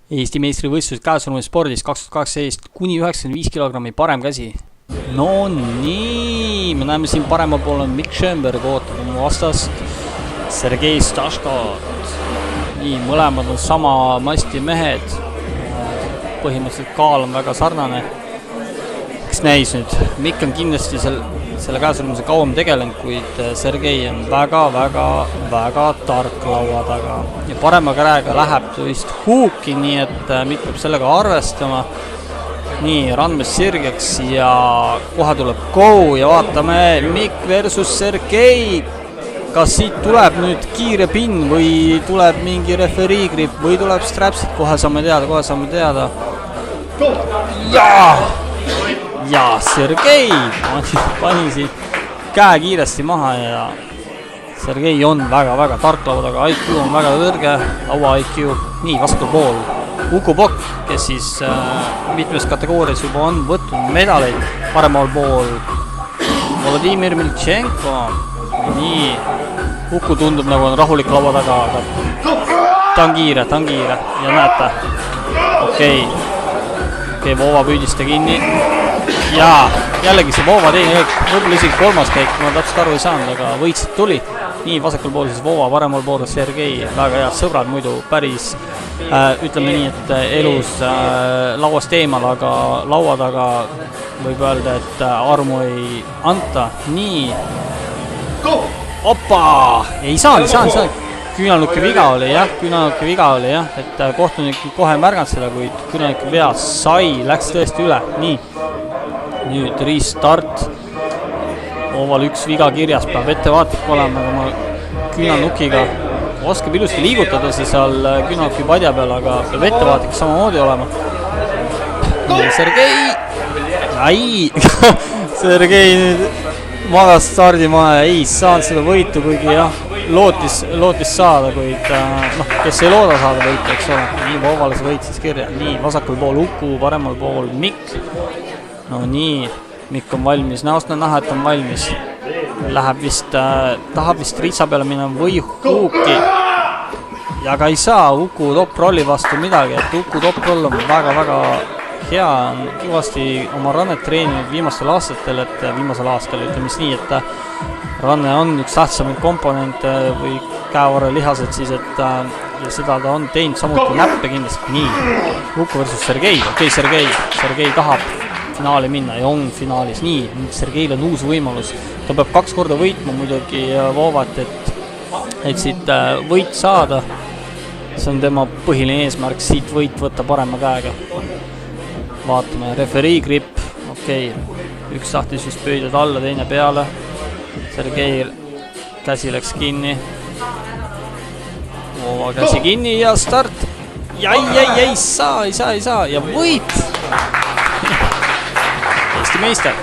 Eesti meistrivõistlused käesoleva spordis 2018 kuni 95 kilogrammi parem käsi. No nii, me näeme siin paremal pool on Mikk Schönberg ootab oma vastast Sergei Stashkot. Nii, mõlemad on sama masti mehed. Põhimõtteliselt kaal on väga sarnane. Kes näis nüüd? Mikk on kindlasti selle käesolemise kauem tegelenud, kuid Sergei on väga tark laua taga. Ja parema käega läheb vist huuki, nii et Mikk peab sellega arvestama. Nii, randmes sirgeks ja kohe tuleb go ja vaatame Mikk versus Sergei. Kas siit tuleb nüüd kiire pinn või tuleb mingi referiigrip või tuleb strapsid, kohe saame teada. Ja Sergei pani siit käe kiiresti maha ja Sergei on väga tark laua taga, IQ on väga kõrge, laua IQ, nii vasakul pool Uku Pokk, kes siis mitmes kategoorias juba on võtnud medaleid, paremal pool Volodimir Miltšenko, nii, Uku tundub nagu on rahulik laua taga, aga ta on kiire ja näete, okei, Voova püüdis ta kinni ja jällegi see Voova teine, võib-olla isegi kolmas käik, ma täpselt aru ei saanud, aga võitsid tuli. Nii, vasakul pool siis Voova, paremal pool Sergei, väga head sõbrad muidu, päris ütleme nii, et elus lauast eemal, aga laua taga võib öelda, et armu ei anta. Nii, opa, ei saanud. Küünalnuki viga oli jah, et kohtunik kohe märganud seda, kuid küünalnuki vea läks tõesti üle. Nii, nüüd restart. Ooval üks viga kirjas, peab ettevaatlik olema oma küünalnukiga. Oskab ilusti liigutada see seal küünalnuki padja peal, aga peab ettevaatlik samamoodi olema. Nii, Sergei! Sergei nüüd magas stardimaja, ei saanud seda võitu, kuigi jah, lootis saada, kuid kes ei looda saada võitu, eks ole. Nii, Voovale see võit siis kirja. Nii, vasakul pool Uku, paremal pool Mikk. No nii, Mikk on valmis, näost on näha, et on valmis. Tahab vist ritsa peale minna või huuki. Ja ka ei saa Uku top-rolli vastu midagi, et Uku top-roll on väga hea, on kõvasti oma rannet treeninud viimasel aastal, ütleme nii, et ranne on üks tähtsamaid komponente või käevarre lihased siis, et ja seda ta on teinud samuti näppe kindlasti. Nii, Uku versus Sergei, Sergei tahab finaali minna ja on finaalis. Nii, nüüd Sergeil on uus võimalus, ta peab 2 korda võitma muidugi Voovat, et siit võit saada. See on tema põhiline eesmärk, siit võit võtta parema käega. Vaatame, referii grip, okei, üks tahtis vist pöidjad alla, teine peale. Sergei käsi läks kinni. Voova käsi kinni ja start. Ei saa ja võit! Eesti meister!